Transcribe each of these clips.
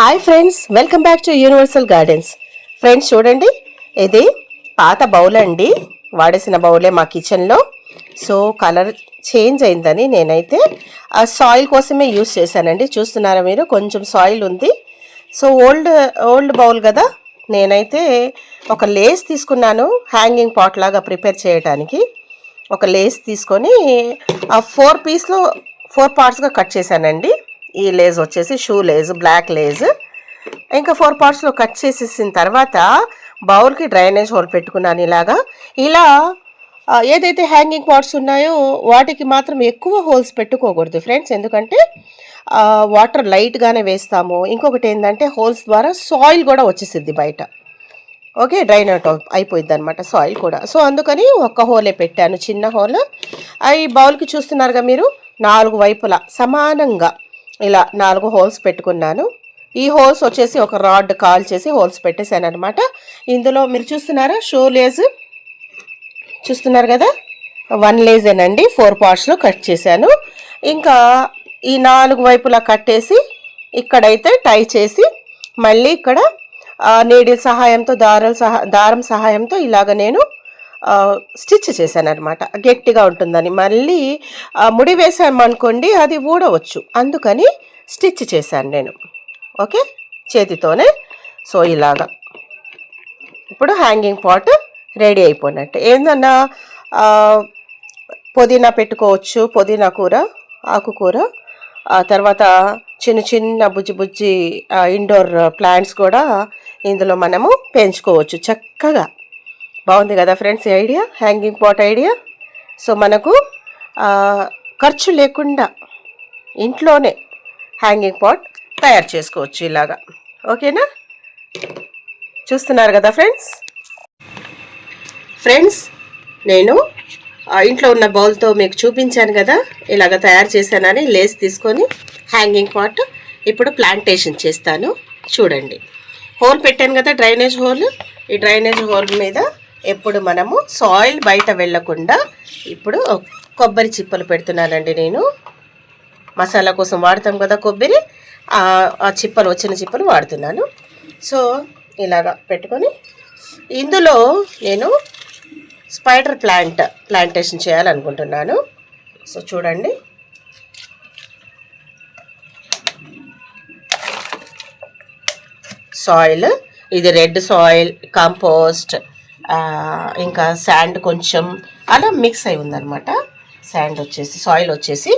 Hi friends, welcome back to universal gardens. Friends చూడండి, ఇది పాత బౌల్ అండి, వాడేసిన బౌలే మా కిచెన్లో. సో కలర్ చేంజ్ అయిందని నేనైతే ఆ సాయిల్ కోసమే యూస్ చేశానండి. చూస్తున్నారా మీరు, కొంచెం సాయిల్ ఉంది. సో ఓల్డ్ బౌల్ కదా, నేనైతే ఒక లేస్ తీసుకున్నాను హ్యాంగింగ్ పాట్ లాగా ప్రిపేర్ చేయడానికి. ఒక లేస్ తీసుకొని ఆ 4 పార్ట్స్గా కట్ చేశానండి. ఈ లేజ్ వచ్చేసి షూ లేజ్, బ్లాక్ లేజ్. ఇంకా 4 పార్ట్స్లో కట్ చేసేసిన తర్వాత బౌల్కి డ్రైనేజ్ హోల్ పెట్టుకున్నాను. ఇలా ఏదైతే హ్యాంగింగ్ పాట్స్ ఉన్నాయో వాటికి మాత్రం ఎక్కువ హోల్స్ పెట్టుకోకూడదు ఫ్రెండ్స్, ఎందుకంటే వాటర్ లైట్గానే వేస్తాము. ఇంకొకటి ఏంటంటే హోల్స్ ద్వారా సాయిల్ కూడా వచ్చేసిద్ది బయట. ఓకే, డ్రైన్ అవుట్ అయిపోయింది అనమాట సాయిల్ కూడా. సో అందుకని ఒక్క హోలే పెట్టాను, చిన్న హోల్. ఈ బౌల్కి చూస్తున్నారుగా మీరు, 4 వైపులా సమానంగా ఇలా 4 హోల్స్ పెట్టుకున్నాను. ఈ హోల్స్ వచ్చేసి ఒక రాడ్ కాల్ చేసి హోల్స్ పెట్టేశాను అనమాట. ఇందులో మీరు చూస్తున్నారా, షో లేజ్ చూస్తున్నారు కదా, 1 లేజేనండి, 4 పార్ట్స్లో కట్ చేశాను. ఇంకా ఈ 4 వైపులా కట్టేసి ఇక్కడైతే టై చేసి మళ్ళీ ఇక్కడ నీడిల్ సహాయంతో దారం సహాయంతో ఇలాగ నేను స్టిచ్ చేశాను అనమాట. గట్టిగా ఉంటుందని, మళ్ళీ ముడి వేసామనుకోండి అది ఊడవచ్చు, అందుకని స్టిచ్ చేశాను నేను. ఓకే, చేతితోనే. సో ఇలాగా ఇప్పుడు హ్యాంగింగ్ పాట్ రెడీ అయిపోయినట్టు. ఏందన్నా పుదీనా పెట్టుకోవచ్చు, పుదీనా కూర, ఆకుకూర, తర్వాత చిన్న చిన్న బుజ్జి ఇండోర్ ప్లాంట్స్ కూడా ఇందులో మనము పెంచుకోవచ్చు చక్కగా. బాగుంది కదా ఫ్రెండ్స్ ఈ idea, hanging pot idea. So మనకు ఖర్చు లేకుండా ఇంట్లోనే హ్యాంగింగ్ పాట్ తయారు చేసుకోవచ్చు ఇలాగా. ఓకేనా, చూస్తున్నారు కదా ఫ్రెండ్స్ నేను ఇంట్లో ఉన్న బౌల్తో మీకు చూపించాను కదా, ఇలాగ తయారు చేశానని. లేస్ తీసుకొని హ్యాంగింగ్ పాట్ ఇప్పుడు ప్లాంటేషన్ చేస్తాను. చూడండి, హోల్ పెట్టాను కదా, డ్రైనేజ్ హోల్. ఈ డ్రైనేజ్ హోల్ మీద ఎప్పుడు మనము సాయిల్ బయట వెళ్ళకుండా ఇప్పుడు కొబ్బరి చిప్పలు పెడుతున్నానండి నేను. మసాలా కోసం వాడతాం కదా కొబ్బరి, ఆ చిప్పలు, వచ్చిన చిప్పలు వాడుతున్నాను. సో ఇలాగా పెట్టుకొని ఇందులో నేను స్పైడర్ ప్లాంటేషన్ చేయాలనుకుంటున్నాను. సో చూడండి, సాయిల్ ఇది రెడ్ సాయిల్, కంపోస్ట్, ఇంకా శాండ్ కొంచెం అలా మిక్స్ అయి ఉందన్నమాట. శాండ్ వచ్చేసి, సాయిల్ వచ్చేసి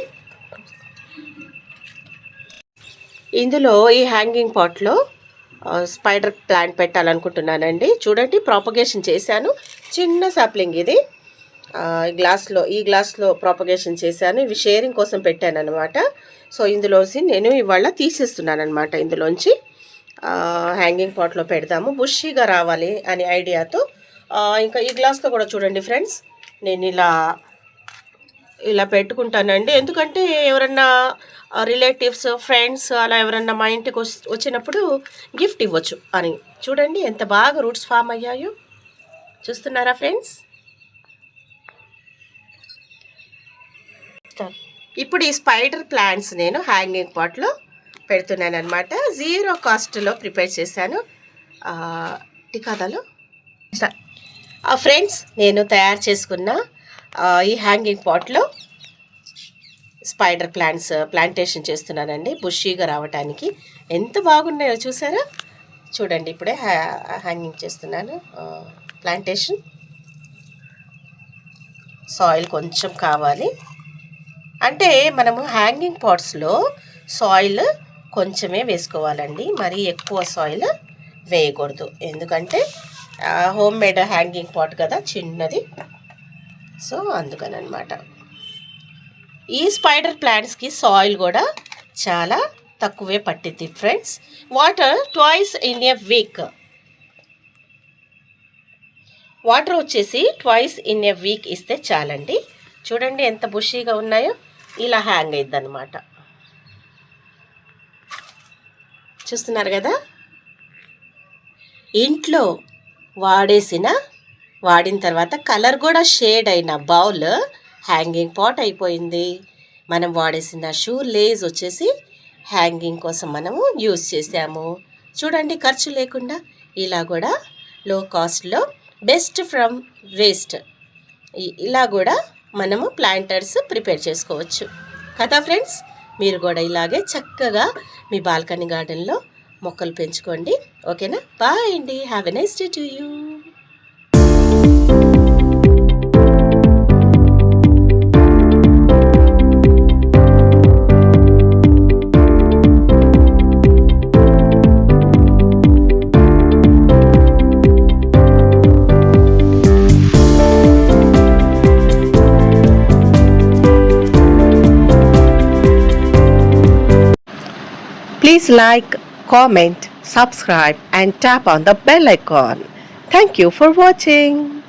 ఇందులో ఈ హ్యాంగింగ్ పాట్లో స్పైడర్ ప్లాంట్ పెట్టాలనుకుంటున్నానండి. చూడండి, ప్రాపగేషన్ చేశాను. చిన్న సాప్లింగ్ ఇది, ఈ గ్లాస్లో ప్రాపగేషన్ చేశాను. ఇవి షేరింగ్ కోసం పెట్టాను అనమాట. సో ఇందులోంచి నేను ఇవాళ తీసేస్తున్నాను అనమాట. ఇందులోంచి హ్యాంగింగ్ పాట్లో పెడదాము, బుషీగా రావాలి అనే ఐడియాతో. ఇంకా ఈ గ్లాస్తో కూడా చూడండి ఫ్రెండ్స్, నేను ఇలా పెట్టుకుంటానండి. ఎందుకంటే ఎవరన్నా రిలేటివ్స్, ఫ్రెండ్స్ అలా ఎవరన్నా మా ఇంటికి వచ్చినప్పుడు గిఫ్ట్ ఇవ్వచ్చు అని. చూడండి ఎంత బాగా రూట్స్ ఫామ్ అయ్యాయో, చూస్తున్నారా ఫ్రెండ్స్. ఇప్పుడు ఈ స్పైడర్ ప్లాంట్స్ నేను హ్యాంగింగ్ పాట్లో పెడుతున్నాను అనమాట. 0 కాస్ట్లో ప్రిపేర్ చేశాను టికాదాలో. ఫ్రెండ్స్, నేను తయారు చేసుకున్న ఈ హ్యాంగింగ్ పాట్లో స్పైడర్ ప్లాంటేషన్ చేస్తున్నానండి, బుషీగా రావటానికి. ఎంత బాగున్నాయో చూసారా. చూడండి, ఇప్పుడే హ్యాంగింగ్ చేస్తున్నాను ప్లాంటేషన్. సాయిల్ కొంచెం కావాలి, అంటే మనము హ్యాంగింగ్ పాట్స్లో సాయిల్ కొంచెమే వేసుకోవాలండి, మరీ ఎక్కువ సాయిల్ వేయకూడదు. ఎందుకంటే హోమ్ మేడ్ హ్యాంగింగ్ పాట్ కదా, చిన్నది. సో అందుకని అనమాట. ఈ స్పైడర్ ప్లాంట్స్కి సాయిల్ కూడా చాలా తక్కువే పట్టిద్ది friends. Water twice in a week, water వచ్చేసి ట్వైస్ ఇన్ ఎ వీక్ ఇస్తే చాలండి. చూడండి ఎంత బుషీగా ఉన్నాయో, ఇలా హ్యాంగ్ అయ్యిద్ది అనమాట. చూస్తున్నారు కదా, ఇంట్లో వాడిన తర్వాత కలర్ కూడా షేడ్ అయిన బౌల్ హ్యాంగింగ్ పాట్ అయిపోయింది. మనం వాడేసిన షూ లేజ్ వచ్చేసి హ్యాంగింగ్ కోసం మనము యూస్ చేసాము. చూడండి, ఖర్చు లేకుండా ఇలా కూడా లో కాస్ట్లో బెస్ట్ ఫ్రమ్ వేస్ట్ ఇలా కూడా మనము ప్లాంటర్స్ ప్రిపేర్ చేసుకోవచ్చు కదా ఫ్రెండ్స్. మీరు కూడా ఇలాగే చక్కగా మీ బాల్కనీ గార్డెన్లో మొక్కలు పెంచుకోండి. ఓకేనా? బాయ్ అండి. Have a nice day to you. Please like, comment, subscribe and tap on the bell icon. Thank you for watching.